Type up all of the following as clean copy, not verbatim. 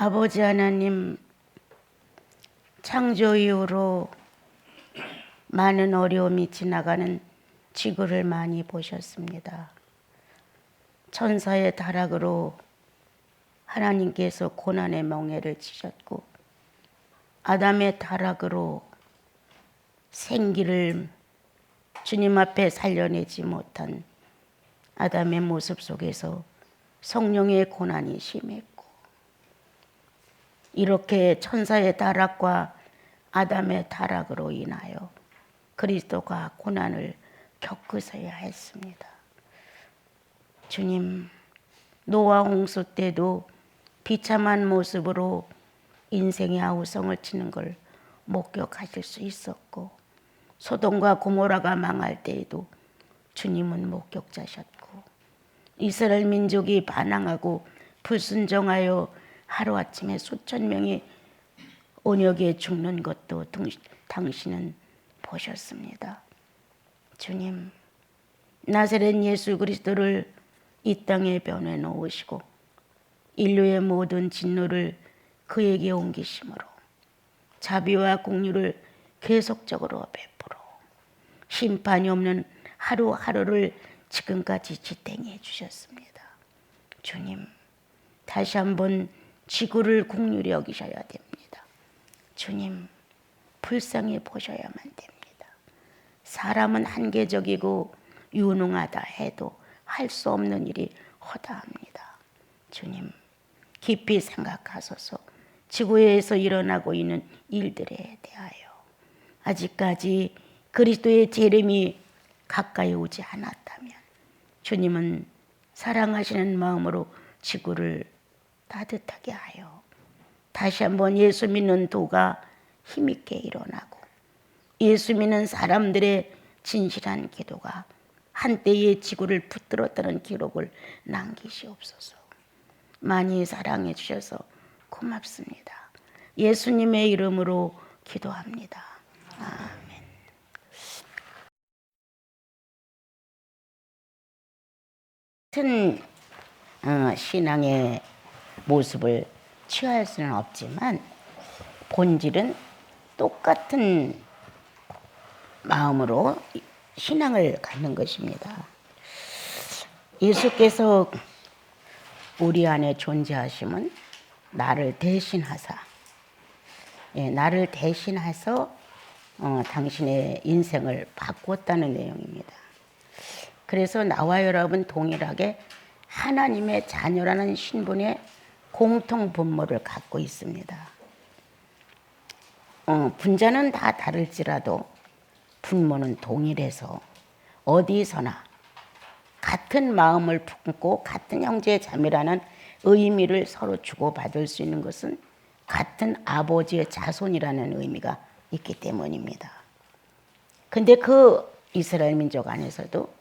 아버지 하나님, 창조 이후로 많은 어려움이 지나가는 지구를 많이 보셨습니다. 천사의 타락으로 하나님께서 고난의 멍에를 치셨고, 아담의 타락으로 생기를 주님 앞에 살려내지 못한 아담의 모습 속에서 성령의 고난이 심했고, 이렇게 천사의 타락과 아담의 타락으로 인하여 그리스도가 고난을 겪으셔야 했습니다. 주님, 노아 홍수 때도 비참한 모습으로 인생의 아우성을 치는 걸 목격하실 수 있었고, 소돔과 고모라가 망할 때에도 주님은 목격자셨고, 이스라엘 민족이 반항하고 불순종하여 하루아침에 수천 명이 온역에 죽는 것도 당신은 보셨습니다. 주님, 나사렛 예수 그리스도를 이 땅에 변해 놓으시고 인류의 모든 진노를 그에게 옮기심으로 자비와 공유를 계속적으로 베풀어 심판이 없는 하루하루를 지금까지 지탱해 주셨습니다. 주님, 다시 한번 지구를 긍휼히 여기셔야 됩니다. 주님, 불쌍히 보셔야만 됩니다. 사람은 한계적이고 유능하다 해도 할 수 없는 일이 허다합니다. 주님, 깊이 생각하소서. 지구에서 일어나고 있는 일들에 대하여 아직까지 그리스도의 재림이 가까이 오지 않았다면 주님은 사랑하시는 마음으로 지구를 따뜻하게 하여 다시 한번 예수 믿는 도가 힘있게 일어나고 예수 믿는 사람들의 진실한 기도가 한때의 지구를 붙들었다는 기록을 남기시옵소서. 많이 사랑해 주셔서 고맙습니다. 예수님의 이름으로 기도합니다. 아멘. 같은 신앙의 모습을 취할 수는 없지만 본질은 똑같은 마음으로 신앙을 갖는 것입니다. 예수께서 우리 안에 존재하심은 나를 대신하사, 나를 대신해서 당신의 인생을 바꿨다는 내용입니다. 그래서 나와 여러분 동일하게 하나님의 자녀라는 신분의 공통 분모를 갖고 있습니다. 분자는 다 다를지라도 분모는 동일해서 어디서나 같은 마음을 품고 같은 형제 자매라는 의미를 서로 주고받을 수 있는 것은 같은 아버지의 자손이라는 의미가 있기 때문입니다. 근데 그 이스라엘 민족 안에서도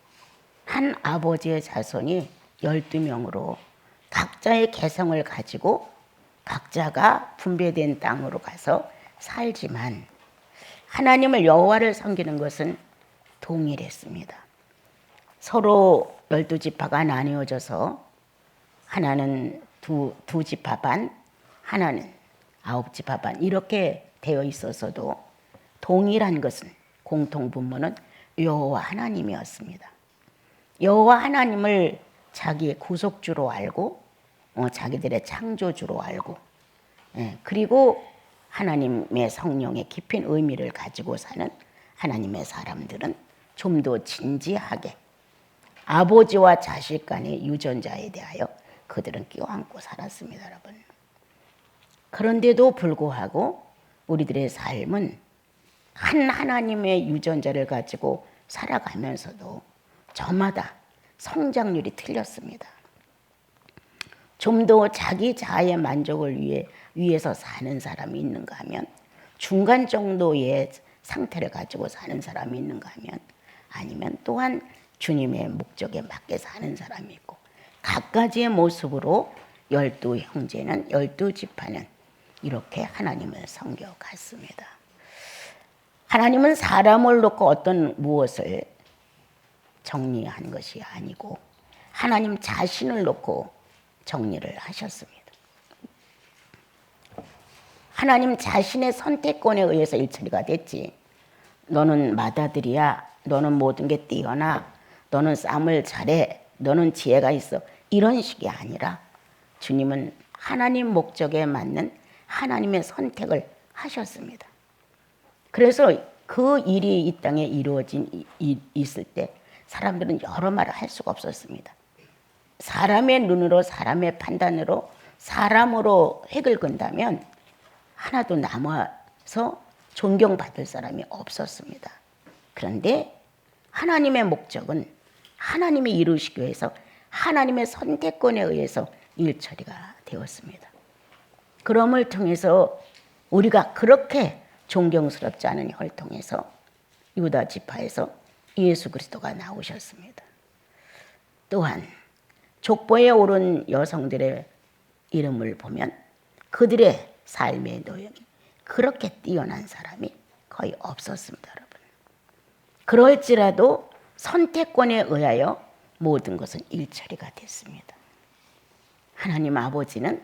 한 아버지의 자손이 12명으로 각자의 개성을 가지고 각자가 분배된 땅으로 가서 살지만 하나님을 여호와를 섬기는 것은 동일했습니다. 서로 12지파가 나뉘어져서 하나는 두 지파 반, 하나는 9지파 반 이렇게 되어 있었어도 동일한 것은 공통 분모는 여호와 하나님이었습니다. 여호와 하나님을 자기의 구속주로 알고 자기들의 창조주로 알고 그리고 하나님의 성령의 깊은 의미를 가지고 사는 하나님의 사람들은 좀 더 진지하게 아버지와 자식 간의 유전자에 대하여 그들은 껴안고 살았습니다, 여러분. 그런데도 불구하고 우리들의 삶은 한 하나님의 유전자를 가지고 살아가면서도 저마다 성장률이 틀렸습니다. 좀 더 자기 자아의 만족을 위해서 사는 사람이 있는가 하면 중간 정도의 상태를 가지고 사는 사람이 있는가 하면 아니면 또한 주님의 목적에 맞게 사는 사람이 있고 각가지의 모습으로 12형제는 12지파는 이렇게 하나님을 섬겨갔습니다. 하나님은 사람을 놓고 어떤 무엇을 정리한 것이 아니고 하나님 자신을 놓고 정리를 하셨습니다. 하나님 자신의 선택권에 의해서 일처리가 됐지. 너는 맏아들이야. 너는 모든 게 뛰어나. 너는 싸움을 잘해. 너는 지혜가 있어. 이런 식이 아니라 주님은 하나님 목적에 맞는 하나님의 선택을 하셨습니다. 그래서 그 일이 이 땅에 있을 때 사람들은 여러 말을 할 수가 없었습니다. 사람의 눈으로, 사람의 판단으로, 사람으로 획을 그은다면 하나도 남아서 존경받을 사람이 없었습니다. 그런데 하나님의 목적은 하나님이 이루시기 위해서 하나님의 선택권에 의해서 일처리가 되었습니다. 그럼을 통해서 우리가 그렇게 존경스럽지 않은 혈통에서 유다 지파에서 예수 그리스도가 나오셨습니다. 또한 족보에 오른 여성들의 이름을 보면 그들의 삶의 노형이 그렇게 뛰어난 사람이 거의 없었습니다, 여러분. 그럴지라도 선택권에 의하여 모든 것은 일처리가 됐습니다. 하나님 아버지는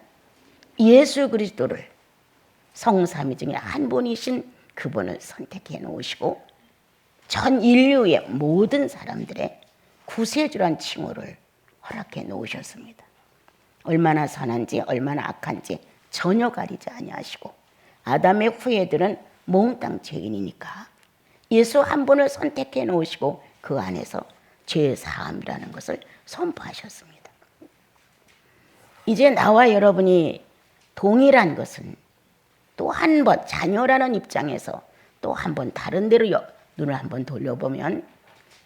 예수 그리스도를 성삼위 중에 한 분이신 그분을 선택해 놓으시고 전 인류의 모든 사람들의 구세주란 칭호를 허락해 놓으셨습니다. 얼마나 선한지 얼마나 악한지 전혀 가리지 아니하시고 아담의 후예들은 몽땅 죄인이니까 예수 한 분을 선택해 놓으시고 그 안에서 죄 사함이라는 것을 선포하셨습니다. 이제 나와 여러분이 동일한 것은 또 한 번 자녀라는 입장에서 또 한 번 다른 데로 눈을 한번 돌려보면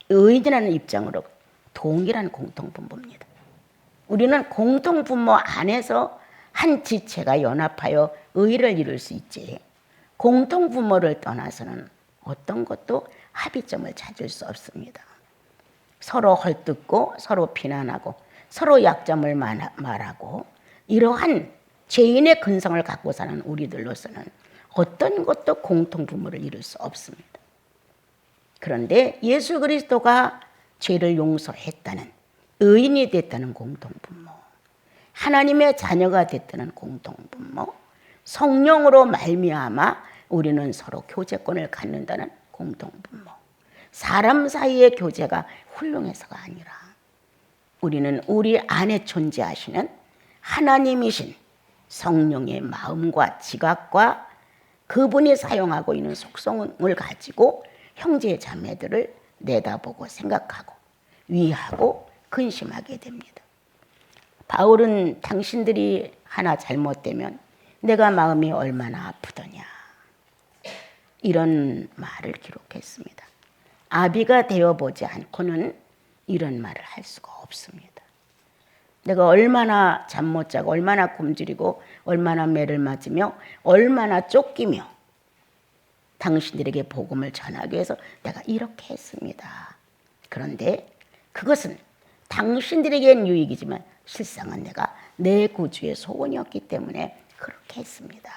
의인이라는 입장으로 동일한 공통분모입니다. 우리는 공통분모 안에서 한 지체가 연합하여 의를 이룰 수 있지 공통분모를 떠나서는 어떤 것도 합의점을 찾을 수 없습니다. 서로 헐뜯고 서로 비난하고 서로 약점을 말하고 이러한 죄인의 근성을 갖고 사는 우리들로서는 어떤 것도 공통분모를 이룰 수 없습니다. 그런데 예수 그리스도가 죄를 용서했다는 의인이 됐다는 공통분모, 하나님의 자녀가 됐다는 공통분모, 성령으로 말미암아 우리는 서로 교제권을 갖는다는 공통분모, 사람 사이의 교제가 훌륭해서가 아니라 우리는 우리 안에 존재하시는 하나님이신 성령의 마음과 지각과 그분이 사용하고 있는 속성을 가지고 형제 자매들을 내다보고 생각하고 위하고 근심하게 됩니다. 바울은 당신들이 하나 잘못되면 내가 마음이 얼마나 아프더냐 이런 말을 기록했습니다. 아비가 되어보지 않고는 이런 말을 할 수가 없습니다. 내가 얼마나 잠 못 자고 얼마나 굶주리고 얼마나 매를 맞으며 얼마나 쫓기며 당신들에게 복음을 전하기 위해서 내가 이렇게 했습니다. 그런데 그것은 당신들에게는 유익이지만 실상은 내가 내 구주의 소원이었기 때문에 그렇게 했습니다.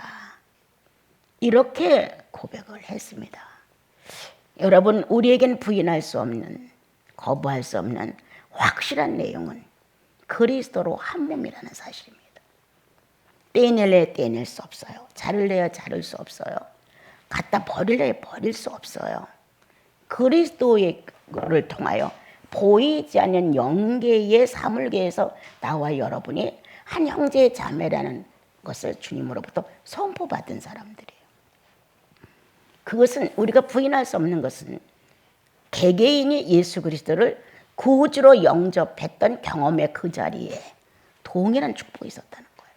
이렇게 고백을 했습니다. 여러분, 우리에겐 부인할 수 없는, 거부할 수 없는 확실한 내용은 그리스도로 한 몸이라는 사실입니다. 떼낼래 떼낼 수 없어요. 자를래야 자를 수 없어요. 갖다 버릴래 버릴 수 없어요. 그리스도를 통하여 보이지 않는 영계의 사물계에서 나와 여러분이 한 형제 자매라는 것을 주님으로부터 선포받은 사람들이에요. 그것은 우리가 부인할 수 없는 것은 개개인이 예수 그리스도를 구주로 영접했던 경험의 그 자리에 동일한 축복이 있었다는 거예요.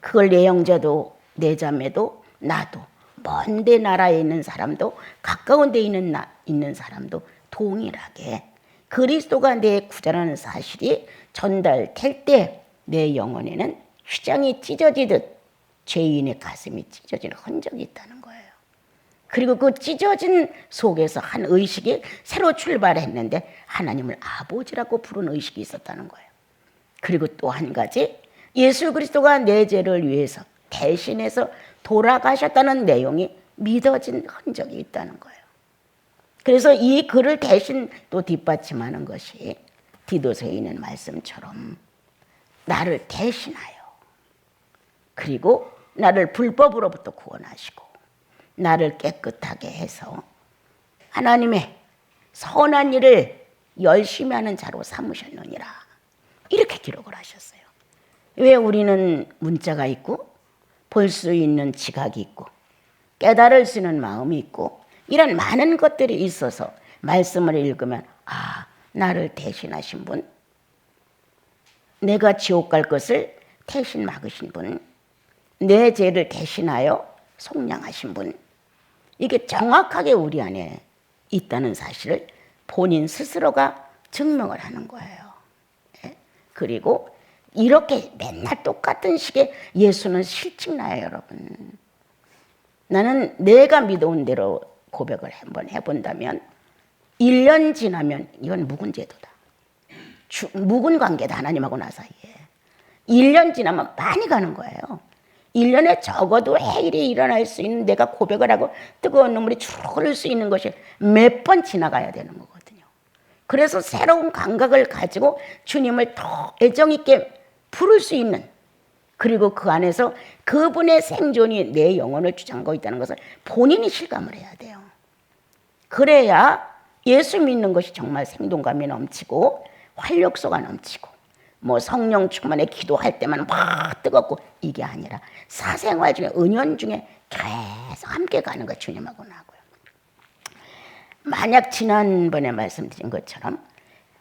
그걸 내 형제도 내 자매도 나도 먼 데 나라에 있는 사람도 가까운 데 있는 사람도 동일하게 그리스도가 내 구자라는 사실이 전달될 때 내 영혼에는 휘장이 찢어지듯 죄인의 가슴이 찢어지는 흔적이 있다는 거예요. 그리고 그 찢어진 속에서 한 의식이 새로 출발했는데 하나님을 아버지라고 부른 의식이 있었다는 거예요. 그리고 또 한 가지 예수 그리스도가 내 죄를 위해서 대신해서 돌아가셨다는 내용이 믿어진 흔적이 있다는 거예요. 그래서 이 글을 대신 또 뒷받침하는 것이 디도서에 있는 말씀처럼 나를 대신하여 그리고 나를 불법으로부터 구원하시고 나를 깨끗하게 해서 하나님의 선한 일을 열심히 하는 자로 삼으셨느니라. 이렇게 기록을 하셨어요. 왜 우리는 문자가 있고 볼 수 있는 지각이 있고 깨달을 수 있는 마음이 있고 이런 많은 것들이 있어서 말씀을 읽으면 나를 대신하신 분, 내가 지옥 갈 것을 대신 막으신 분, 내 죄를 대신하여 속량하신 분, 이게 정확하게 우리 안에 있다는 사실을 본인 스스로가 증명을 하는 거예요. 그리고 이렇게 맨날 똑같은 식의 예수는 실증나요, 여러분. 나는 내가 믿어온 대로 고백을 한번 해본다면 1년 지나면 이건 묵은 제도다. 묵은 관계다, 하나님하고 나 사이에. 1년 지나면 많이 가는 거예요. 1년에 적어도 해일이 일어날 수 있는, 내가 고백을 하고 뜨거운 눈물이 쭉 흐를 수 있는 것이 몇 번 지나가야 되는 거거든요. 그래서 새로운 감각을 가지고 주님을 더 애정 있게 부를 수 있는, 그리고 그 안에서 그분의 생존이 내 영혼을 주장하고 있다는 것을 본인이 실감을 해야 돼요. 그래야 예수 믿는 것이 정말 생동감이 넘치고 활력소가 넘치고 뭐 성령 충만에 기도할 때만 막 뜨겁고 이게 아니라 사생활 중에 은연 중에 계속 함께 가는 것, 주님하고 나고요. 만약 지난번에 말씀드린 것처럼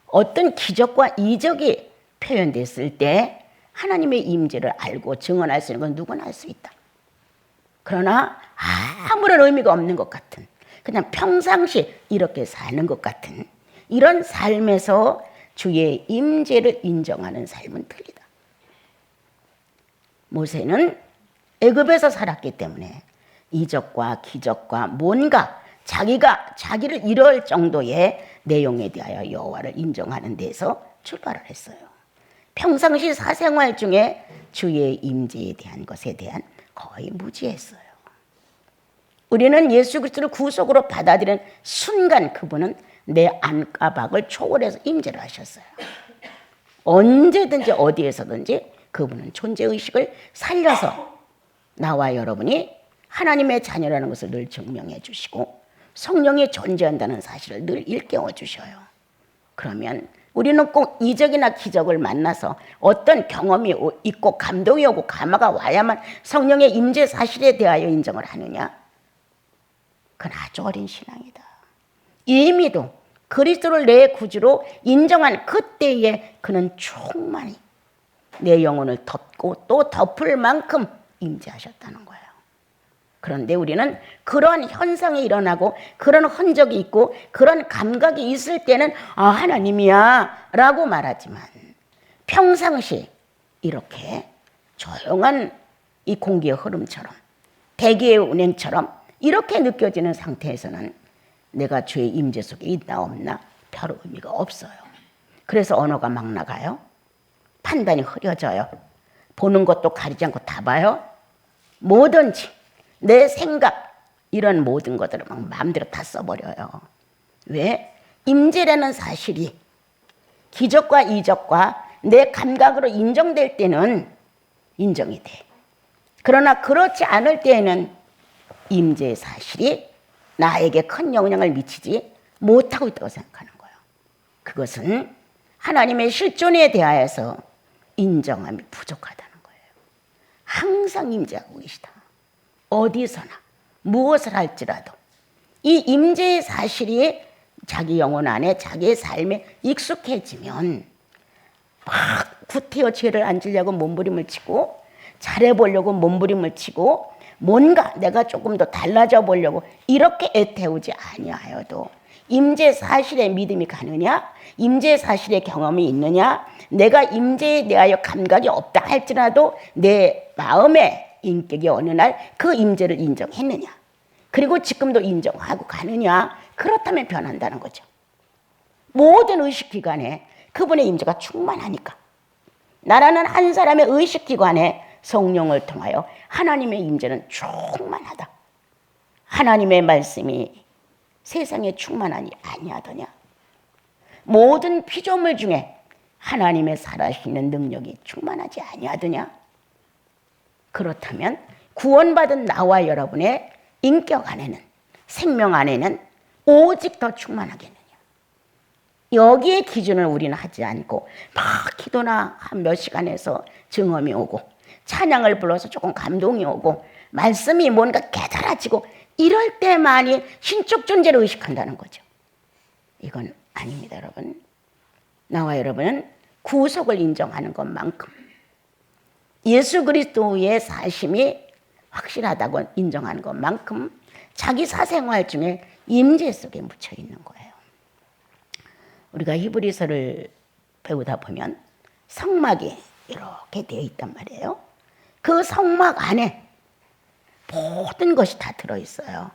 어떤 기적과 이적이 표현됐을 때 하나님의 임재를 알고 증언할 수 있는 건 누구나 할 수 있다. 그러나 아무런 의미가 없는 것 같은, 그냥 평상시 이렇게 사는 것 같은 이런 삶에서 주의 임재를 인정하는 삶은 틀리다. 모세는 애굽에서 살았기 때문에 이적과 기적과 뭔가 자기를 이룰 정도의 내용에 대하여 여호와를 인정하는 데서 출발을 했어요. 평상시 사생활 중에 주의 임재에 대한 것에 대한 거의 무지했어요. 우리는 예수 그리스도를 구속으로 받아들이는 순간 그분은 내 안가박을 초월해서 임재를 하셨어요. 언제든지 어디에서든지 그분은 존재의식을 살려서 나와 여러분이 하나님의 자녀라는 것을 늘 증명해 주시고 성령이 존재한다는 사실을 늘 일깨워 주셔요. 그러면 우리는 꼭 이적이나 기적을 만나서 어떤 경험이 있고 감동이 오고 감화가 와야만 성령의 임재 사실에 대하여 인정을 하느냐? 그건 아주 어린 신앙이다. 이미도 그리스도를 내 구주로 인정한 그때에 그는 충만히 내 영혼을 덮고 또 덮을 만큼 임재하셨다는 거예요. 그런데 우리는 그런 현상이 일어나고 그런 흔적이 있고 그런 감각이 있을 때는 하나님이야 라고 말하지만 평상시 이렇게 조용한 이 공기의 흐름처럼 대기의 운행처럼 이렇게 느껴지는 상태에서는 내가 주의 임재 속에 있나 없나 별 의미가 없어요. 그래서 언어가 막 나가요. 판단이 흐려져요. 보는 것도 가리지 않고 다 봐요. 뭐든지 내 생각 이런 모든 것들을 막 마음대로 다 써버려요. 왜? 임재라는 사실이 기적과 이적과 내 감각으로 인정될 때는 인정이 돼. 그러나 그렇지 않을 때에는 임재의 사실이 나에게 큰 영향을 미치지 못하고 있다고 생각하는 거예요. 그것은 하나님의 실존에 대하여서 인정함이 부족하다는 거예요. 항상 임재하고 계시다. 어디서나 무엇을 할지라도 이 임재의 사실이 자기 영혼 안에 자기의 삶에 익숙해지면 막 구태여 죄를 안 지려고 몸부림을 치고 잘해보려고 몸부림을 치고 뭔가 내가 조금 더 달라져 보려고 이렇게 애태우지 아니하여도 임재 사실에 믿음이 가느냐, 임재 사실에 경험이 있느냐, 내가 임재에 대하여 감각이 없다 할지라도 내 마음의 인격이 어느 날 그 임재를 인정했느냐, 그리고 지금도 인정하고 가느냐, 그렇다면 변한다는 거죠. 모든 의식기관에 그분의 임재가 충만하니까 나라는 한 사람의 의식기관에 성령을 통하여 하나님의 임재는 충만하다. 하나님의 말씀이 세상에 충만하니 아니하더냐. 모든 피조물 중에 하나님의 살아계시는 능력이 충만하지 아니하더냐. 그렇다면 구원받은 나와 여러분의 인격 안에는, 생명 안에는 오직 더 충만하겠느냐. 여기에 기준을 우리는 하지 않고 막 기도나 한 몇 시간에서 증언이 오고 찬양을 불러서 조금 감동이 오고 말씀이 뭔가 깨달아지고 이럴 때만이 신적 존재를 의식한다는 거죠. 이건 아닙니다, 여러분. 나와 여러분은 구속을 인정하는 것만큼 예수 그리스도의 사심이 확실하다고 인정하는 것만큼 자기 사생활 중에 임재 속에 묻혀 있는 거예요. 우리가 히브리서를 배우다 보면 성막이 이렇게 되어 있단 말이에요. 그 성막 안에 모든 것이 다 들어있어요.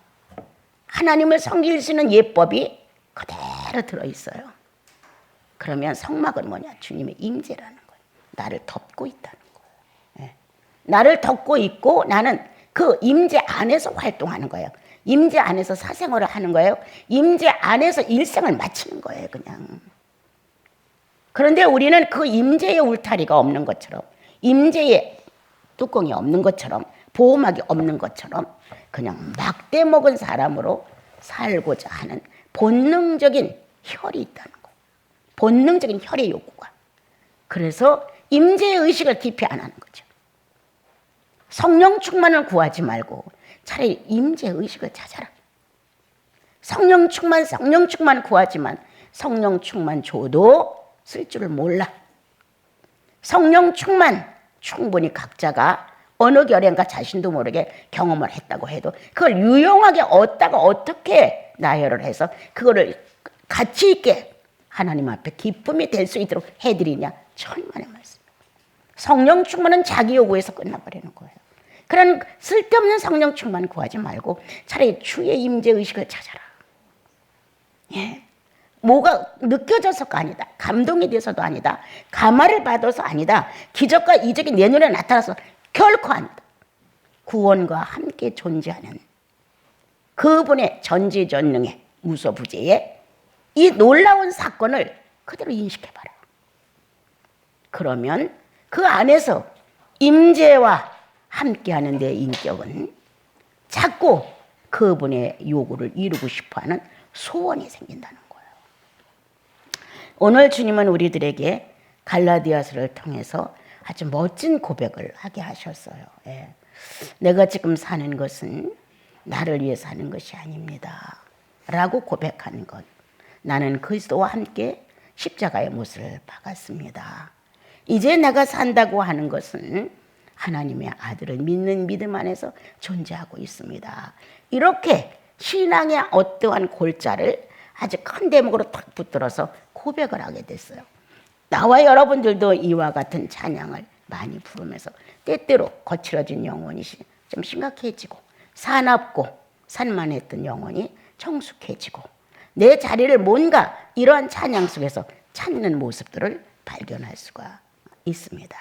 하나님을 섬길 수 있는 예법이 그대로 들어있어요. 그러면 성막은 뭐냐? 주님의 임재라는 거예요. 나를 덮고 있다는 거예요. 나를 덮고 있고 나는 그 임재 안에서 활동하는 거예요. 임재 안에서 사생활을 하는 거예요. 임재 안에서 일생을 마치는 거예요, 그냥. 그런데 우리는 그 임재의 울타리가 없는 것처럼, 임재의 뚜껑이 없는 것처럼, 보호막이 없는 것처럼 그냥 막대 먹은 사람으로 살고자 하는 본능적인 혈이 있다는 거예요. 본능적인 혈의 욕구가. 그래서 임재의 의식을 깊이 안 하는 거죠. 성령 충만을 구하지 말고 차라리 임재 의식을 찾아라. 성령 충만 구하지만 성령 충만 줘도 쓸 줄을 몰라. 성령 충만 충분히 각자가 어느 결연가 자신도 모르게 경험을 했다고 해도 그걸 유용하게 얻다가 어떻게 나열을 해서 그거를 가치 있게 하나님 앞에 기쁨이 될 수 있도록 해드리냐. 천만의 말씀. 성령 충만은 자기 요구에서 끝나버리는 거예요. 그런 쓸데없는 성령 충만 구하지 말고 차라리 주의 임재 의식을 찾아라. 예. 뭐가 느껴져서가 아니다. 감동이 돼서도 아니다. 감화를 받아서 아니다. 기적과 이적이 내 눈에 나타나서 결코 아니다. 구원과 함께 존재하는 그분의 전지전능의 무소부재의 이 놀라운 사건을 그대로 인식해봐라. 그러면 그 안에서 임재와 함께하는 내 인격은 자꾸 그분의 요구를 이루고 싶어하는 소원이 생긴다는 거예요. 오늘 주님은 우리들에게 갈라디아서를 통해서 아주 멋진 고백을 하게 하셨어요. 예. 내가 지금 사는 것은 나를 위해 사는 것이 아닙니다. 라고 고백하는 것. 나는 그리스도와 함께 십자가의 못을 박았습니다. 이제 내가 산다고 하는 것은 하나님의 아들을 믿는 믿음 안에서 존재하고 있습니다. 이렇게 신앙의 어떠한 골자를 아주 큰 대목으로 탁 붙들어서 고백을 하게 됐어요. 나와 여러분들도 이와 같은 찬양을 많이 부르면서 때때로 거칠어진 영혼이 좀 심각해지고 사납고 산만했던 영혼이 청숙해지고 내 자리를 뭔가 이러한 찬양 속에서 찾는 모습들을 발견할 수가 있습니다.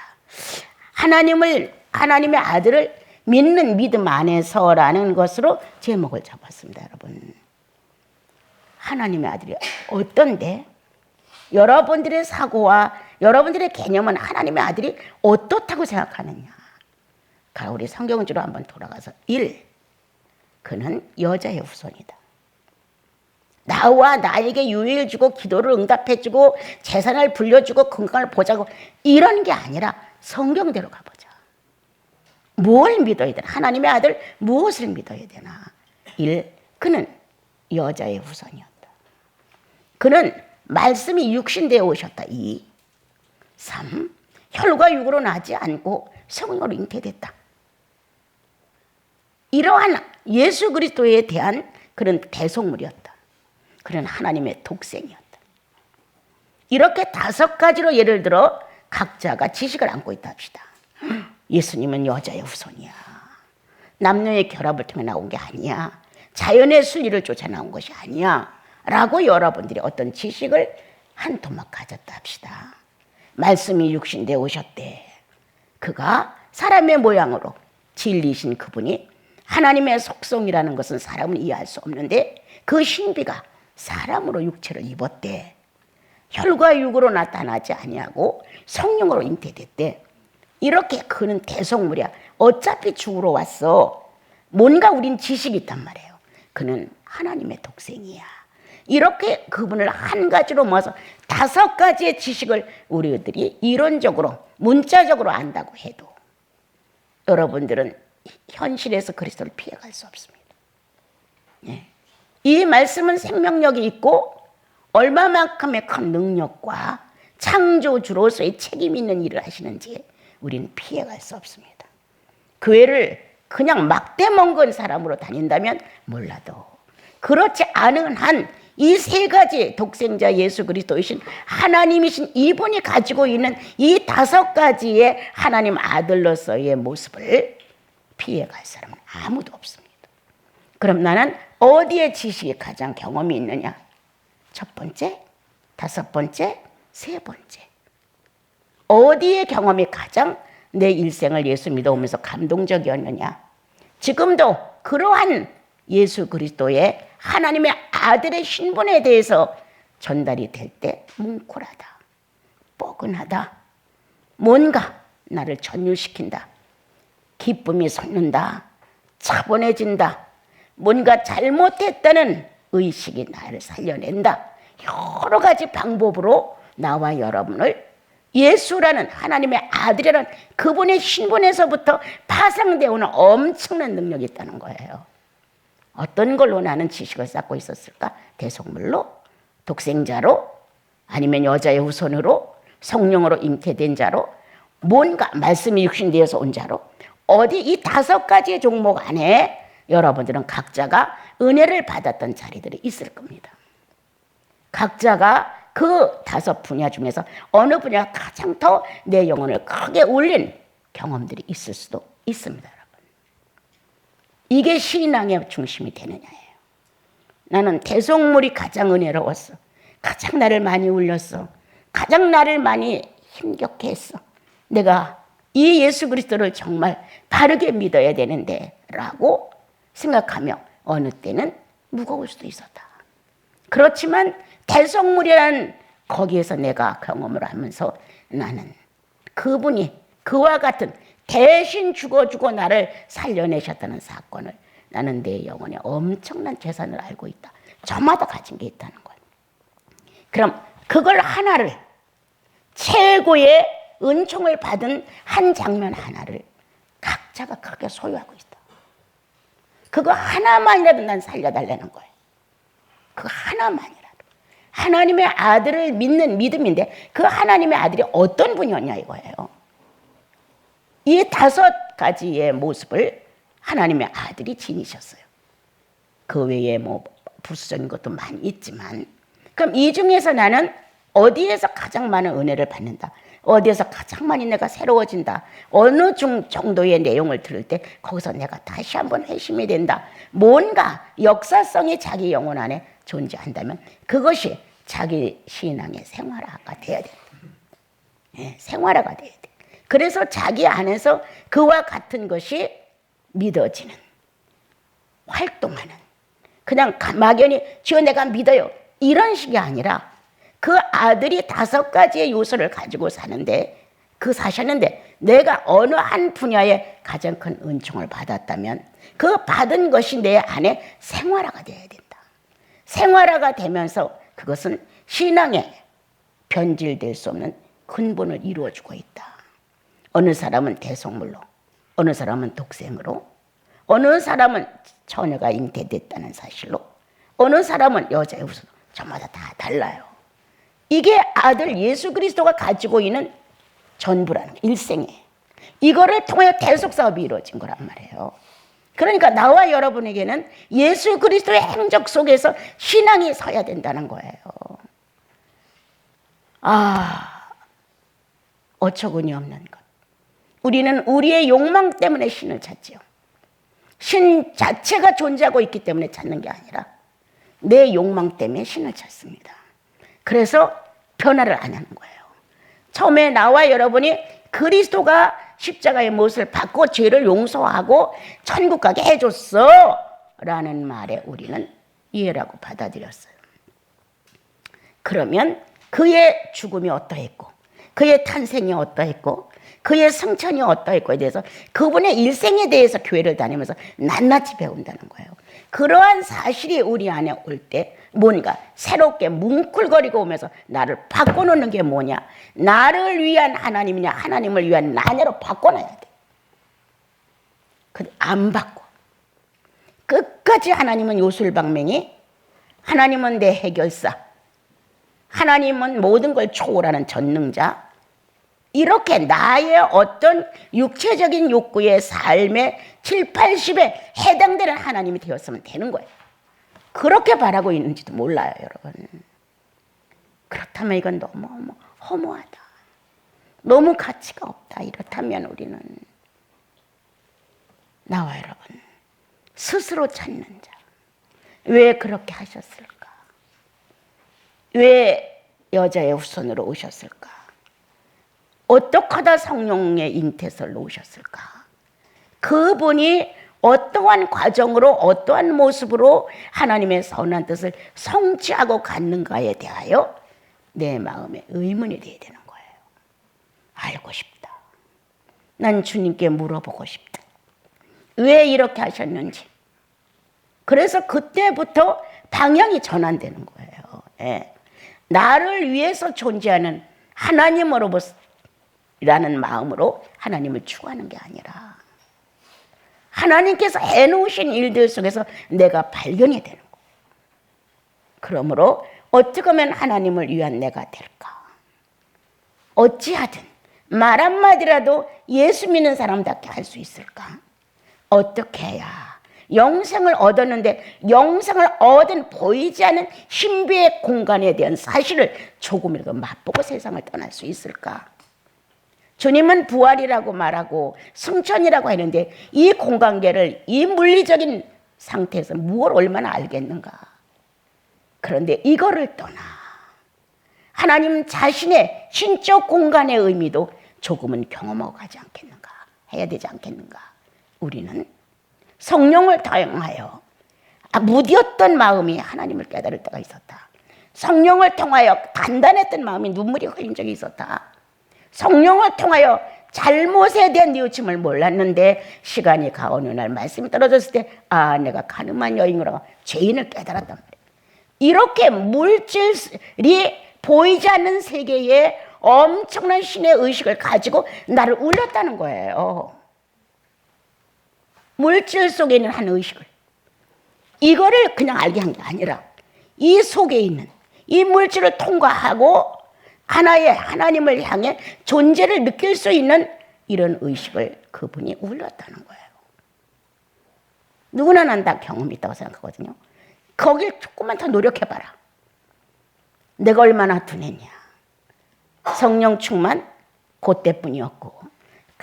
하나님의 아들을 믿는 믿음 안에서라는 것으로 제목을 잡았습니다, 여러분. 하나님의 아들이 어떤데? 여러분들의 사고와 여러분들의 개념은 하나님의 아들이 어떻다고 생각하느냐? 우리 성경주로 한번 돌아가서 1. 그는 여자의 후손이다. 나와 나에게 유익을 주고 기도를 응답해주고 재산을 불려주고 건강을 보자고 이런 게 아니라 성경대로 가보자. 뭘 믿어야 되나? 하나님의 아들 무엇을 믿어야 되나? 1. 그는 여자의 후손이었다. 그는 말씀이 육신되어 오셨다. 2. 3. 혈과 육으로 나지 않고 성령으로 잉태됐다. 이러한 예수 그리스도에 대한 그런 대속물이었다. 그는 하나님의 독생이었다. 이렇게 5가지로 예를 들어 각자가 지식을 안고 있다 합시다. 예수님은 여자의 후손이야. 남녀의 결합을 통해 나온 게 아니야. 자연의 순리를 쫓아 나온 것이 아니야. 라고 여러분들이 어떤 지식을 한 토막 가졌다 합시다. 말씀이 육신되어 오셨대. 그가 사람의 모양으로 진리신 그분이 하나님의 속성이라는 것은 사람은 이해할 수 없는데 그 신비가 사람으로 육체를 입었대. 혈과 육으로 나타나지 아니하고 성령으로 잉태됐대. 이렇게 그는 대속물이야. 어차피 죽으러 왔어. 뭔가 우린 지식이 있단 말이에요. 그는 하나님의 독생이야. 이렇게 그분을 한 가지로 모아서 5가지의 지식을 우리들이 이론적으로 문자적으로 안다고 해도 여러분들은 현실에서 그리스도를 피해갈 수 없습니다. 이 말씀은 생명력이 있고 얼마만큼의 큰 능력과 창조주로서의 책임 있는 일을 하시는지 우리는 피해갈 수 없습니다. 교회를 그냥 막대먹은 사람으로 다닌다면 몰라도 그렇지 않은 한 이 3가지 독생자 예수 그리스도이신 하나님이신 이분이 가지고 있는 이 5가지의 하나님 아들로서의 모습을 피해갈 사람은 아무도 없습니다. 그럼 나는 어디에 지식이 가장 경험이 있느냐? 첫 번째, 5번째, 3번째. 어디에 경험이 가장 내 일생을 예수 믿어오면서 감동적이었느냐? 지금도 그러한 예수 그리스도의 하나님의 아들의 신분에 대해서 전달이 될 때 뭉클하다, 뻐근하다, 뭔가 나를 전율시킨다, 기쁨이 솟는다, 차분해진다, 뭔가 잘못했다는 의식이 나를 살려낸다. 여러 가지 방법으로 나와 여러분을 예수라는 하나님의 아들이라는 그분의 신분에서부터 파생되어 오는 엄청난 능력이 있다는 거예요. 어떤 걸로 나는 지식을 쌓고 있었을까? 대속물로, 독생자로, 아니면 여자의 후손으로, 성령으로 잉태된 자로, 뭔가 말씀이 육신되어서 온 자로, 어디 이 5가지의 종목 안에 여러분들은 각자가 은혜를 받았던 자리들이 있을 겁니다. 각자가 그 5 분야 중에서 어느 분야가 가장 더 내 영혼을 크게 울린 경험들이 있을 수도 있습니다. 이게 신앙의 중심이 되느냐예요. 나는 대속물이 가장 은혜로웠어. 가장 나를 많이 울렸어. 가장 나를 많이 힘겹게 했어. 내가 이 예수 그리스도를 정말 바르게 믿어야 되는데 라고 생각하며 어느 때는 무거울 수도 있었다. 그렇지만 대속물이라는 거기에서 내가 경험을 하면서 나는 그분이 그와 같은 대신 죽어주고 나를 살려내셨다는 사건을 나는 내 영혼에 엄청난 재산을 알고 있다. 저마다 가진 게 있다는 거예요. 그럼 그걸 하나를 최고의 은총을 받은 한 장면 하나를 각자가 크게 소유하고 있다. 그거 하나만이라도 난 살려달라는 거예요. 그 하나만이라도. 하나님의 아들을 믿는 믿음인데 그 하나님의 아들이 어떤 분이었냐 이거예요. 이 5가지의 모습을 하나님의 아들이 지니셨어요. 그 외에 뭐 부수적인 것도 많이 있지만 그럼 이 중에서 나는 어디에서 가장 많은 은혜를 받는다. 어디에서 가장 많이 내가 새로워진다. 어느 정도의 내용을 들을 때 거기서 내가 다시 한번 회심이 된다. 뭔가 역사성이 자기 영혼 안에 존재한다면 그것이 자기 신앙의 생활화가 돼야 된다. 네, 생활화가 돼야 돼. 그래서 자기 안에서 그와 같은 것이 믿어지는, 활동하는, 그냥 막연히 주여 내가 믿어요 이런 식이 아니라 그 아들이 5가지의 요소를 가지고 사셨는데 내가 어느 한 분야에 가장 큰 은총을 받았다면 그 받은 것이 내 안에 생활화가 돼야 된다. 생활화가 되면서 그것은 신앙에 변질될 수 없는 근본을 이루어주고 있다. 어느 사람은 대속물로, 어느 사람은 독생으로, 어느 사람은 처녀가 잉태됐다는 사실로, 어느 사람은 여자의 후손, 저마다 다 달라요. 이게 아들 예수 그리스도가 가지고 있는 전부라는 거예요. 일생에. 이거를 통해 대속 사업이 이루어진 거란 말이에요. 그러니까 나와 여러분에게는 예수 그리스도의 행적 속에서 신앙이 서야 된다는 거예요. 어처구니 없는 것. 우리는 우리의 욕망 때문에 신을 찾지요. 신 자체가 존재하고 있기 때문에 찾는 게 아니라 내 욕망 때문에 신을 찾습니다. 그래서 변화를 안 하는 거예요. 처음에 나와 여러분이 그리스도가 십자가의 못을 받고 죄를 용서하고 천국 가게 해줬어 라는 말에 우리는 이해라고 받아들였어요. 그러면 그의 죽음이 어떠했고 그의 탄생이 어떠했고 그의 성천이 어떠했고에 대해서 그분의 일생에 대해서 교회를 다니면서 낱낱이 배운다는 거예요. 그러한 사실이 우리 안에 올 때 뭔가 새롭게 뭉클거리고 오면서 나를 바꿔놓는 게 뭐냐? 나를 위한 하나님이냐 하나님을 위한 나냐로 바꿔놔야 돼. 안 바꿔. 끝까지 하나님은 요술방맹이, 하나님은 내 해결사, 하나님은 모든 걸 초월하는 전능자, 이렇게 나의 어떤 육체적인 욕구의 삶의 7, 80에 해당되는 하나님이 되었으면 되는 거예요. 그렇게 바라고 있는지도 몰라요, 여러분. 그렇다면 이건 너무 허무하다. 너무 가치가 없다. 이렇다면 우리는 나와 여러분 스스로 찾는 자. 왜 그렇게 하셨을까? 왜 여자의 후손으로 오셨을까? 어떻게 하다 성령의 잉태설로 오셨을까? 그분이 어떠한 과정으로 어떠한 모습으로 하나님의 선한 뜻을 성취하고 갔는가에 대하여 내 마음에 의문이 되어야 되는 거예요. 알고 싶다. 난 주님께 물어보고 싶다. 왜 이렇게 하셨는지. 그래서 그때부터 방향이 전환되는 거예요. 예. 나를 위해서 존재하는 하나님으로라는 마음으로 하나님을 추구하는 게 아니라 하나님께서 해놓으신 일들 속에서 내가 발견이 되는 거예요. 그러므로 어떻게 하면 하나님을 위한 내가 될까? 어찌하든 말 한마디라도 예수 믿는 사람답게 할 수 있을까? 어떻게 해야 영생을 얻었는데 영생을 얻은 보이지 않는 신비의 공간에 대한 사실을 조금이라도 맛보고 세상을 떠날 수 있을까? 주님은 부활이라고 말하고 승천이라고 하는데 이 공간계를 이 물리적인 상태에서 무엇을 얼마나 알겠는가? 그런데 이거를 떠나 하나님 자신의 신적 공간의 의미도 조금은 경험하고 가지 않겠는가? 해야 되지 않겠는가? 우리는 성령을 통하여 무디었던 마음이 하나님을 깨달을 때가 있었다. 성령을 통하여 단단했던 마음이 눈물이 흘린 적이 있었다. 성령을 통하여 잘못에 대한 뉘우침을 몰랐는데 시간이 가오는 날 말씀이 떨어졌을 때 내가 가늠한 여인으로 죄인을 깨달았단 말이에요. 이렇게 물질이 보이지 않는 세계에 엄청난 신의 의식을 가지고 나를 울렸다는 거예요. 물질 속에 있는 한 의식을. 이거를 그냥 알게 한 게 아니라 이 속에 있는 이 물질을 통과하고 하나의 하나님을 향해 존재를 느낄 수 있는 이런 의식을 그분이 울렸다는 거예요. 누구나 난 다 경험이 있다고 생각하거든요. 거길 조금만 더 노력해봐라. 내가 얼마나 둔했냐. 성령 충만 그때뿐이었고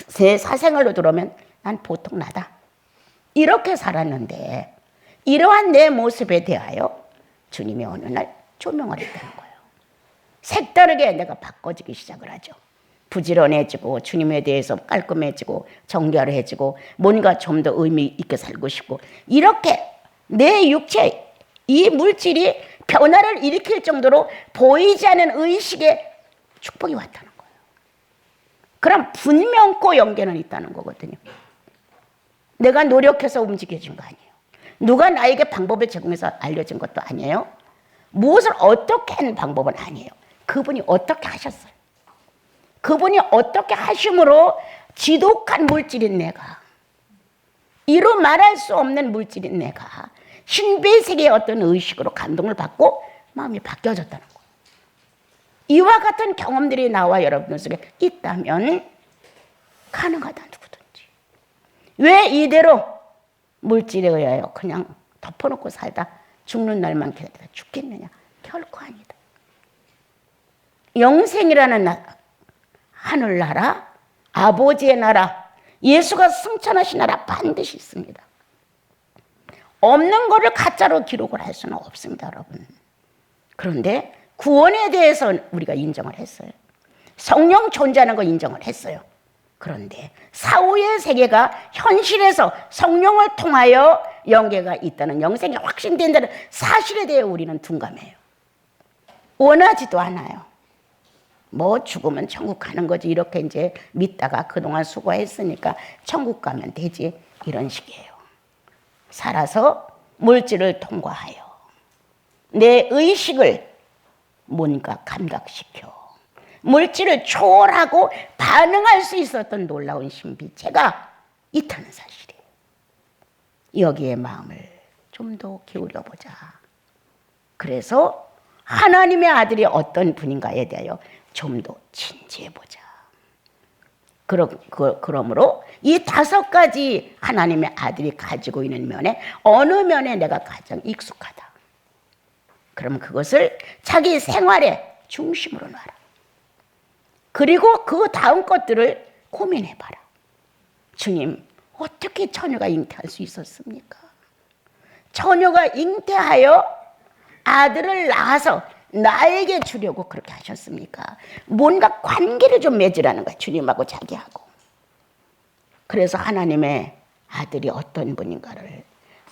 제 사생활로 들어오면 난 보통 나다. 이렇게 살았는데 이러한 내 모습에 대하여 주님이 어느 날 조명을 했다는 거예요. 색다르게 내가 바꿔지기 시작을 하죠. 부지런해지고 주님에 대해서 깔끔해지고 정결해지고 뭔가 좀 더 의미 있게 살고 싶고 이렇게 내 육체 이 물질이 변화를 일으킬 정도로 보이지 않는 의식의 축복이 왔다는 거예요. 그럼 분명코 연계는 있다는 거거든요. 내가 노력해서 움직여진 거 아니에요. 누가 나에게 방법을 제공해서 알려진 것도 아니에요. 무엇을 어떻게 하는 방법은 아니에요. 그분이 어떻게 하셨어요. 그분이 어떻게 하심으로 지독한 물질인 내가, 이루 말할 수 없는 물질인 내가 신비의 세계의 어떤 의식으로 감동을 받고 마음이 바뀌어졌다는 거예요. 이와 같은 경험들이 나와 여러분들 속에 있다면 가능하다, 누구든지. 왜 이대로 물질에 의하여 그냥 덮어놓고 살다 죽는 날만 기다리다 죽겠느냐? 결코 아니다. 영생이라는 하늘나라, 아버지의 나라, 예수가 승천하신 나라 반드시 있습니다. 없는 거를 가짜로 기록을 할 수는 없습니다, 여러분. 그런데 구원에 대해서 우리가 인정을 했어요. 성령 존재하는 거 인정을 했어요. 그런데 사후의 세계가 현실에서 성령을 통하여 연계가 있다는, 영생이 확신된다는 사실에 대해 우리는 둔감해요. 원하지도 않아요. 뭐 죽으면 천국 가는 거지 이렇게 이제 믿다가 그동안 수고했으니까 천국 가면 되지 이런 식이에요. 살아서 물질을 통과하여 내 의식을 뭔가 감각시켜 물질을 초월하고 반응할 수 있었던 놀라운 신비체가 있다는 사실이에요. 여기에 마음을 좀 더 기울여 보자. 그래서 하나님의 아들이 어떤 분인가에 대하여 좀 더 진지해 보자. 그러므로 이 5가지 하나님의 아들이 가지고 있는 면에 어느 면에 내가 가장 익숙하다. 그럼 그것을 자기 생활의 중심으로 놔라. 그리고 그 다음 것들을 고민해봐라. 주님, 어떻게 처녀가 잉태할 수 있었습니까? 처녀가 잉태하여 아들을 낳아서 나에게 주려고 그렇게 하셨습니까? 뭔가 관계를 좀 맺으라는 거야. 주님하고 자기하고. 그래서 하나님의 아들이 어떤 분인가를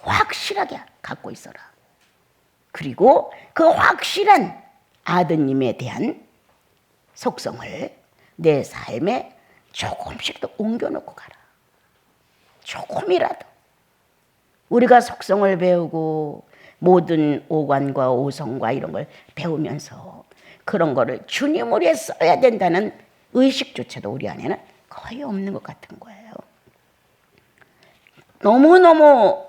확실하게 갖고 있어라. 그리고 그 확실한 아드님에 대한 속성을 내 삶에 조금씩 더 옮겨놓고 가라. 조금이라도. 우리가 속성을 배우고 모든 오관과 오성과 이런 걸 배우면서 그런 거를 주님을 위해 써야 된다는 의식조차도 우리 안에는 거의 없는 것 같은 거예요. 너무너무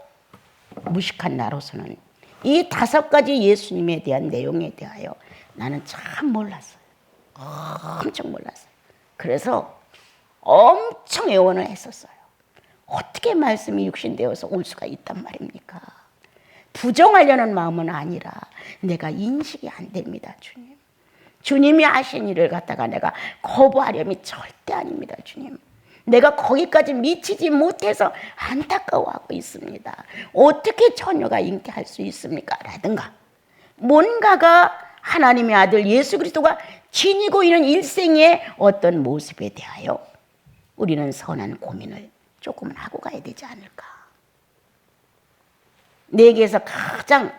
무식한 나로서는 이 5가지 예수님에 대한 내용에 대하여 나는 참 몰랐어요. 엄청 몰랐어요. 그래서 엄청 애원을 했었어요. 어떻게 말씀이 육신되어서 올 수가 있단 말입니까? 부정하려는 마음은 아니라 내가 인식이 안 됩니다, 주님. 주님이 하신 일을 갖다가 내가 거부하려면 절대 아닙니다, 주님. 내가 거기까지 미치지 못해서 안타까워하고 있습니다. 어떻게 처녀가 잉태할 수 있습니까? 라든가 뭔가가 하나님의 아들 예수 그리스도가 지니고 있는 일생의 어떤 모습에 대하여 우리는 선한 고민을 조금은 하고 가야 되지 않을까. 내게서 가장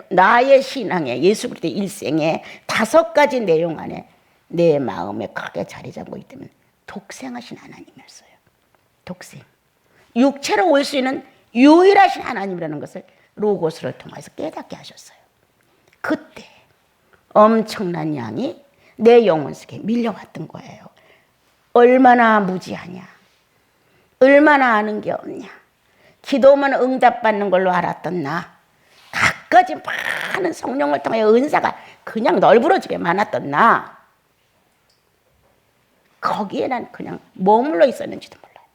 나의 신앙의 예수 그리스도의 일생의 5가지 내용 안에 내 마음에 크게 자리 잡고 있다면 독생하신 하나님이었어요. 독생. 육체로 올 수 있는 유일하신 하나님이라는 것을 로고스를 통해서 깨닫게 하셨어요. 그때 엄청난 양이 내 영혼 속에 밀려왔던 거예요. 얼마나 무지하냐. 얼마나 아는 게 없냐. 기도만 응답받는 걸로 알았던 나. 갖가지 많은 성령을 통해 은사가 그냥 널브러지게 많았던 나. 거기에 난 그냥 머물러 있었는지도 몰라요.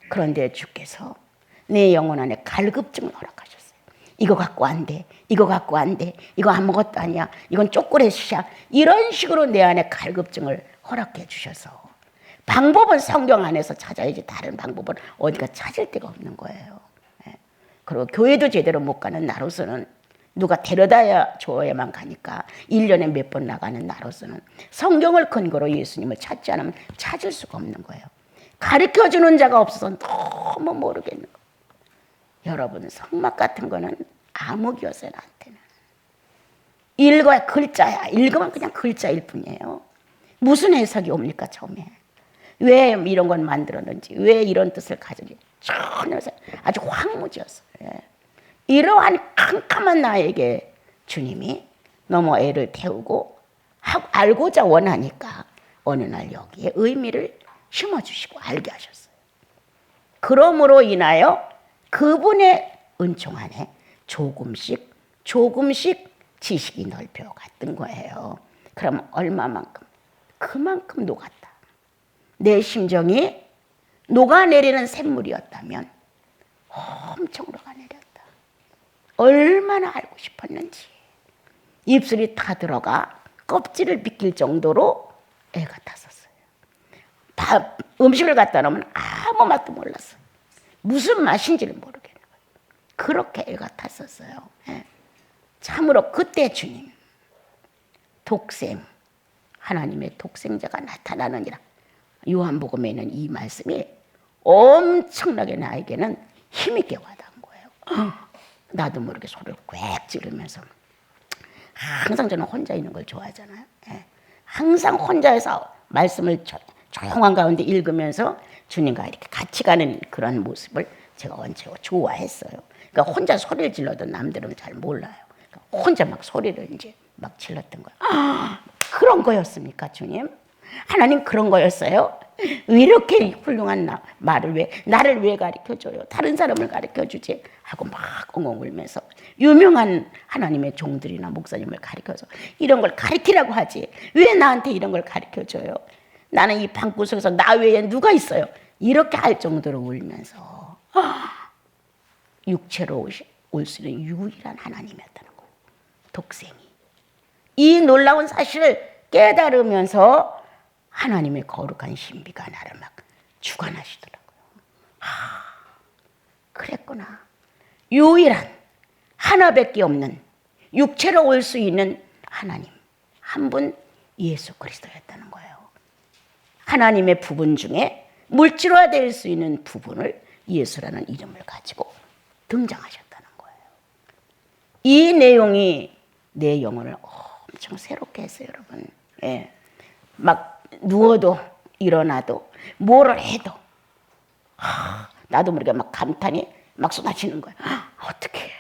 그런데 주께서 내 영혼 안에 갈급증을 허락하셨어요. 이거 갖고 안 돼. 이거 갖고 안 돼. 이거 아무것도 아니야. 이건 초콜릿이야. 이런 식으로 내 안에 갈급증을 허락해 주셔서 방법은 성경 안에서 찾아야지 다른 방법은 어디가 찾을 데가 없는 거예요. 그리고 교회도 제대로 못 가는 나로서는 누가 데려다 줘야만 가니까 1년에 몇 번 나가는 나로서는 성경을 근거로 예수님을 찾지 않으면 찾을 수가 없는 거예요. 가르쳐주는 자가 없어서 너무 모르겠는 거예요. 여러분 성막 같은 거는 암흑이었어요. 나한테는. 읽어야 글자야. 읽으면 그냥 글자일 뿐이에요. 무슨 해석이 옵니까 처음에. 왜 이런 건 만들었는지 왜 이런 뜻을 가지는지 전혀 아주 황무지였어요. 이러한 캄캄한 나에게 주님이 너무 애를 태우고 알고자 원하니까 어느 날 여기에 의미를 심어주시고 알게 하셨어요. 그러므로 인하여 그분의 은총 안에 조금씩 지식이 넓혀갔던 거예요. 그럼 얼마만큼? 그만큼 녹았다. 내 심정이 녹아내리는 샘물이었다면 엄청 녹아내렸다. 얼마나 알고 싶었는지. 입술이 다 들어가 껍질을 비낄 정도로 애가 탔었어요. 음식을 갖다 놓으면 아무 맛도 몰랐어요. 무슨 맛인지를 모르겠는 거예요. 그렇게 애가 탔었어요. 참으로 그때 주님 독생 하나님의 독생자가 나타나느니라. 요한복음에는 이 말씀이 엄청나게 나에게는 힘있게 와닿은 거예요. 나도 모르게 소리를 꽥 지르면서 항상 저는 혼자 있는 걸 좋아하잖아요. 예. 항상 혼자서 말씀을 조용한 가운데 읽으면서 주님과 이렇게 같이 가는 그런 모습을 제가 언제 좋아했어요. 그러니까 혼자 소리를 질러도 남들은 잘 몰라요. 그러니까 혼자 막 소리를 이제 막 질렀던 거예요. 아, 그런 거였습니까, 주님? 하나님 그런 거였어요? 이렇게 훌륭한 나를 왜 가르쳐줘요? 다른 사람을 가르쳐주지? 하고 막 엉엉 울면서 유명한 하나님의 종들이나 목사님을 가르쳐서 이런 걸 가르치라고 하지 왜 나한테 이런 걸 가르쳐줘요? 나는 이 방구석에서 나 외에 누가 있어요? 이렇게 할 정도로 울면서 육체로 올 수 있는 유일한 하나님이었다는 거예요. 독생이. 이 놀라운 사실을 깨달으면서 하나님의 거룩한 신비가 나를 막 주관하시더라고요. 그랬구나. 유일한 하나밖에 없는 육체로 올 수 있는 하나님 한 분 예수 그리스도였다는 거예요. 하나님의 부분 중에 물질화될 수 있는 부분을 예수라는 이름을 가지고 등장하셨다는 거예요. 이 내용이 내 영혼을 엄청 새롭게 했어요, 여러분. 예. 막 누워도 일어나도 뭐를 해도 나도 모르게 막 감탄이 막 쏟아지는 거예요. 어떻게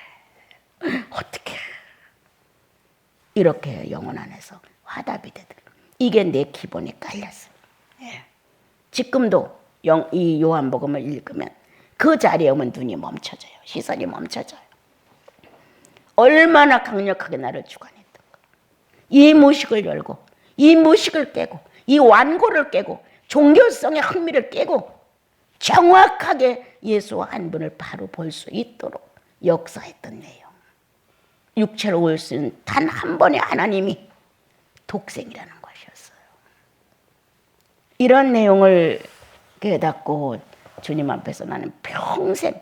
이렇게 영혼 안에서 화답이 되더라고요. 이게 내 기본에 깔렸어요. 예. 지금도 이 요한복음을 읽으면 그 자리에 오면 눈이 멈춰져요. 시선이 멈춰져요. 얼마나 강력하게 나를 주관했던 거예요. 이 무식을 열고 이 무식을 깨고 이 완고를 깨고 종교성의 흥미를 깨고 정확하게 예수와 한 분을 바로 볼 수 있도록 역사했던 내용. 육체로 올 수 있는 단 한 번의 하나님이 독생이라는 것이었어요. 이런 내용을 깨닫고 주님 앞에서 나는 평생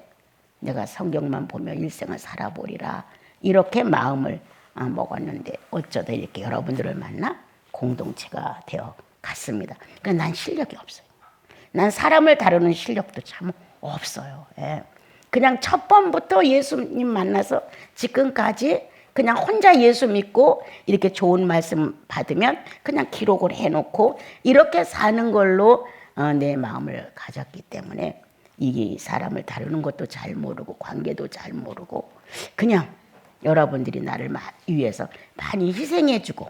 내가 성경만 보며 일생을 살아보리라 이렇게 마음을 먹었는데 어쩌다 이렇게 여러분들을 만나 공동체가 되어 갔습니다. 그러니까 난 실력이 없어요. 난 사람을 다루는 실력도 참 없어요. 예. 그냥 첫 번부터 예수님 만나서 지금까지 그냥 혼자 예수 믿고 이렇게 좋은 말씀 받으면 그냥 기록을 해놓고 이렇게 사는 걸로 내 마음을 가졌기 때문에 이게 사람을 다루는 것도 잘 모르고 관계도 잘 모르고 그냥 여러분들이 나를 위해서 많이 희생해주고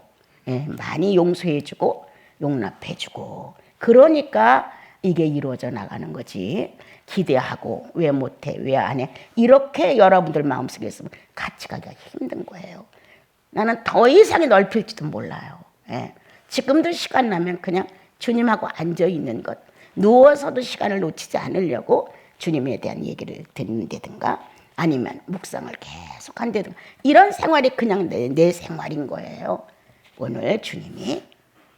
많이 용서해주고 용납해주고 그러니까 이게 이루어져 나가는 거지. 기대하고 왜 못해 왜 안 해 이렇게 여러분들 마음속에 있으면 같이 가기가 힘든 거예요. 나는 더 이상이 넓힐지도 몰라요. 예. 지금도 시간 나면 그냥 주님하고 앉아있는 것 누워서도 시간을 놓치지 않으려고 주님에 대한 얘기를 듣는다든가 아니면 묵상을 계속 한다든가 이런 생활이 그냥 내 생활인 거예요. 오늘 주님이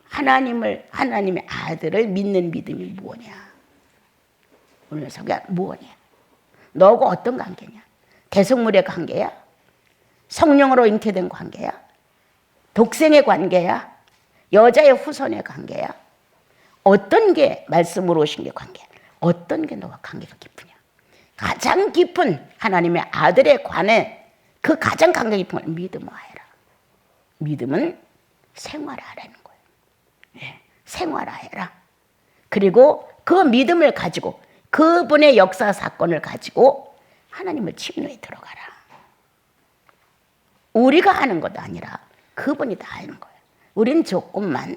하나님의 아들을 믿는 믿음이 뭐냐? 오늘 소개가 뭐냐? 너하고 어떤 관계냐? 대성물의 관계야? 성령으로 잉태된 관계야? 독생의 관계야? 여자의 후손의 관계야? 어떤 게 말씀으로 오신 게 관계야? 어떤 게 너와 관계가 깊으냐? 가장 깊은 하나님의 아들에 관해 그 가장 관계 깊은 걸 믿음으로 해라. 믿음은 생활하라는 거예요. 예, 생활하라. 그리고 그 믿음을 가지고 그분의 역사 사건을 가지고 하나님을 침노에 들어가라. 우리가 하는 것도 아니라 그분이 다 하는 거예요. 우린 조금만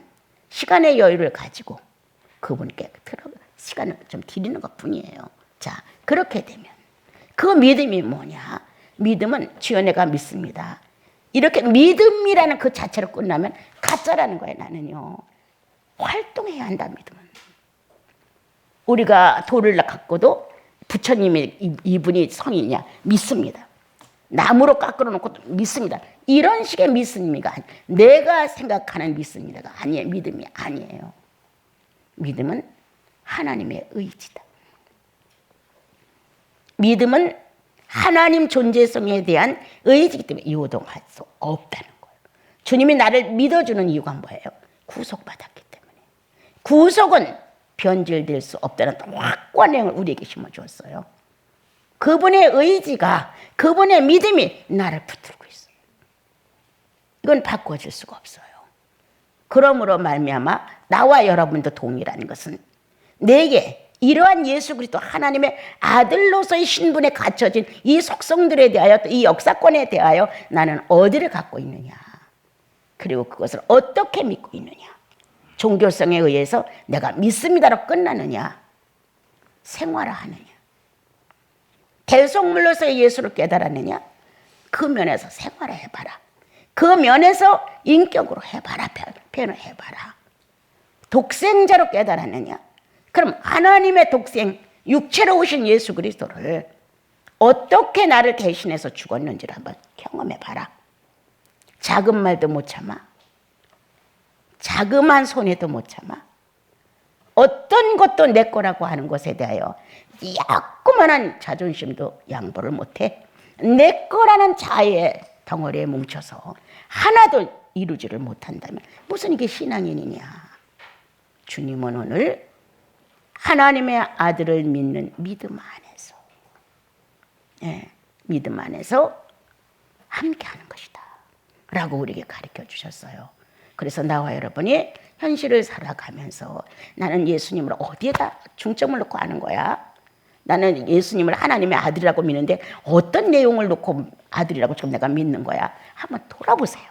시간의 여유를 가지고 그분께 시간을 좀 드리는 것 뿐이에요. 자, 그렇게 되면 그 믿음이 뭐냐? 믿음은 주여 내가 믿습니다. 이렇게 믿음이라는 그 자체로 끝나면 가짜라는 거예요. 나는요. 활동해야 한다 믿음은. 우리가 돌을 갖고도 부처님이 이분이 성이냐 믿습니다. 나무로 깎아 놓고 믿습니다. 이런 식의 믿음이가 내가 생각하는 믿음이가 아니에요. 믿음이 아니에요. 믿음은 하나님의 의지다. 믿음은 하나님 존재성에 대한 의지이기 때문에 요동할 수 없다는 거예요. 주님이 나를 믿어주는 이유가 뭐예요? 구속받았기 때문에. 구속은 변질될 수 없다는 확고한 내용을 우리에게 심어주었어요. 그분의 의지가 그분의 믿음이 나를 붙들고 있어요. 이건 바꿔줄 수가 없어요. 그러므로 말미암아 나와 여러분도 동일한 것은 내게 이러한 예수 그리스도 하나님의 아들로서의 신분에 갖춰진 이 속성들에 대하여 또 이 역사권에 대하여 나는 어디를 갖고 있느냐, 그리고 그것을 어떻게 믿고 있느냐. 종교성에 의해서 내가 믿습니다로 끝나느냐, 생활화하느냐, 대속물로서의 예수를 깨달았느냐, 그 면에서 생활화해봐라. 그 면에서 인격으로 해봐라. 표현을 해봐라. 독생자로 깨달았느냐, 그럼 하나님의 독생 육체로 오신 예수 그리스도를 어떻게 나를 대신해서 죽었는지를 한번 경험해봐라. 작은 말도 못 참아, 자그마한 손해도 못 참아, 어떤 것도 내 거라고 하는 것에 대하여 야꾸만한 자존심도 양보를 못해 내 거라는 자의 덩어리에 뭉쳐서 하나도 이루지를 못한다면 무슨 이게 신앙인이냐. 주님은 오늘 하나님의 아들을 믿는 믿음 안에서, 믿음 안에서 함께하는 것이다 라고 우리에게 가르쳐 주셨어요. 그래서 나와 여러분이 현실을 살아가면서 나는 예수님을 어디에다 중점을 놓고 하는 거야? 나는 예수님을 하나님의 아들이라고 믿는데 어떤 내용을 놓고 아들이라고 지금 내가 믿는 거야? 한번 돌아보세요.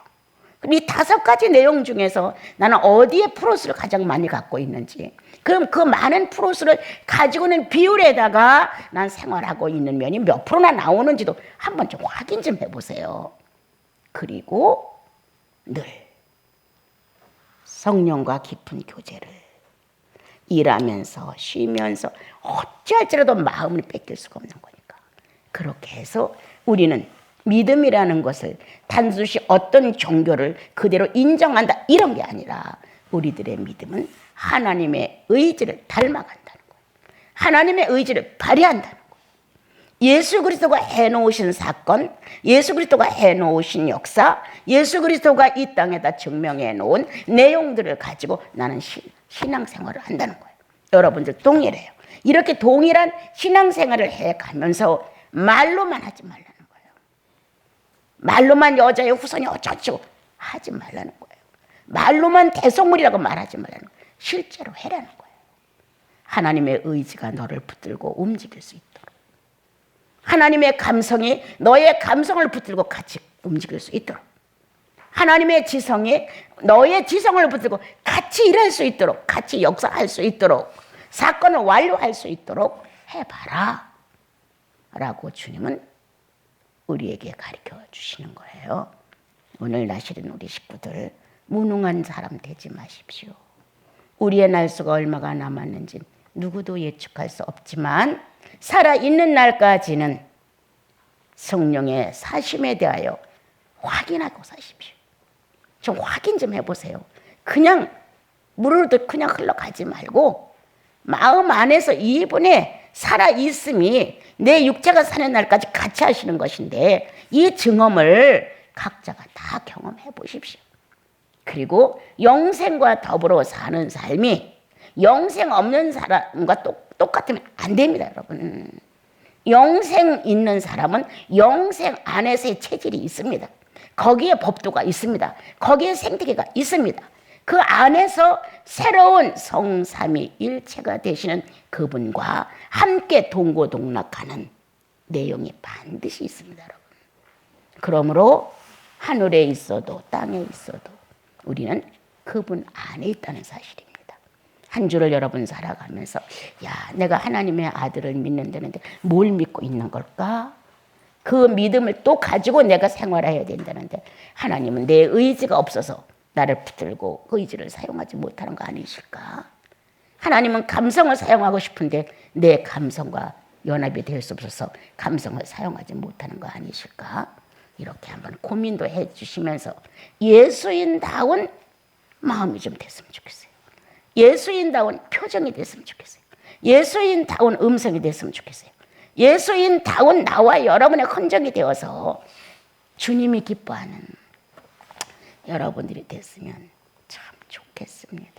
이 5가지 내용 중에서 나는 어디에 프로스를 가장 많이 갖고 있는지, 그럼 그 많은 프로스를 가지고 있는 비율에다가 난 생활하고 있는 면이 몇 프로나 나오는지도 한번 좀 확인 좀 해보세요. 그리고 늘 성령과 깊은 교제를 일하면서 쉬면서 어찌할지라도 마음을 뺏길 수가 없는 거니까, 그렇게 해서 우리는 믿음이라는 것을 단순히 어떤 종교를 그대로 인정한다 이런 게 아니라 우리들의 믿음은 하나님의 의지를 닮아간다는 거예요. 하나님의 의지를 발휘한다는 거예요. 예수 그리스도가 해놓으신 사건, 예수 그리스도가 해놓으신 역사, 예수 그리스도가 이 땅에다 증명해 놓은 내용들을 가지고 나는 신앙생활을 한다는 거예요. 여러분들 동일해요. 이렇게 동일한 신앙생활을 해가면서 말로만 하지 말라는 거예요. 말로만 여자의 후손이 어쩌고 하지 말라는 거예요. 말로만 대속물이라고 말하지 말라는 거예요. 실제로 해라는 거예요. 하나님의 의지가 너를 붙들고 움직일 수 있도록, 하나님의 감성이 너의 감성을 붙들고 같이 움직일 수 있도록, 하나님의 지성이 너의 지성을 붙들고 같이 일할 수 있도록, 같이 역사할 수 있도록, 사건을 완료할 수 있도록 해봐라 라고 주님은 우리에게 가르쳐 주시는 거예요. 오늘 나시는 우리 식구들 무능한 사람 되지 마십시오. 우리의 날수가 얼마가 남았는지 누구도 예측할 수 없지만 살아있는 날까지는 성령의 사심에 대하여 확인하고 사십시오. 좀 확인 좀 해보세요. 그냥 물으로도 그냥 흘러가지 말고 마음 안에서 이분의 살아있음이 내 육체가 사는 날까지 같이 하시는 것인데 이 증험을 각자가 다 경험해 보십시오. 그리고 영생과 더불어 사는 삶이 영생 없는 사람과 똑같으면 안 됩니다, 여러분. 영생 있는 사람은 영생 안에서의 체질이 있습니다. 거기에 법도가 있습니다. 거기에 생태계가 있습니다. 그 안에서 새로운 성삼위일체가 되시는 그분과 함께 동고동락하는 내용이 반드시 있습니다, 여러분. 그러므로 하늘에 있어도 땅에 있어도 우리는 그분 안에 있다는 사실입니다. 한 주를 여러분 살아가면서 내가 하나님의 아들을 믿는다는데 뭘 믿고 있는 걸까? 그 믿음을 또 가지고 내가 생활해야 된다는데 하나님은 내 의지가 없어서 나를 붙들고 그 의지를 사용하지 못하는 거 아니실까? 하나님은 감성을 사용하고 싶은데 내 감성과 연합이 될 수 없어서 감성을 사용하지 못하는 거 아니실까? 이렇게 한번 고민도 해주시면서 예수인다운 마음이 좀 됐으면 좋겠어요. 예수인다운 표정이 됐으면 좋겠어요. 예수인다운 음성이 됐으면 좋겠어요. 예수인다운 나와 여러분의 흔적이 되어서 주님이 기뻐하는 여러분들이 됐으면 참 좋겠습니다.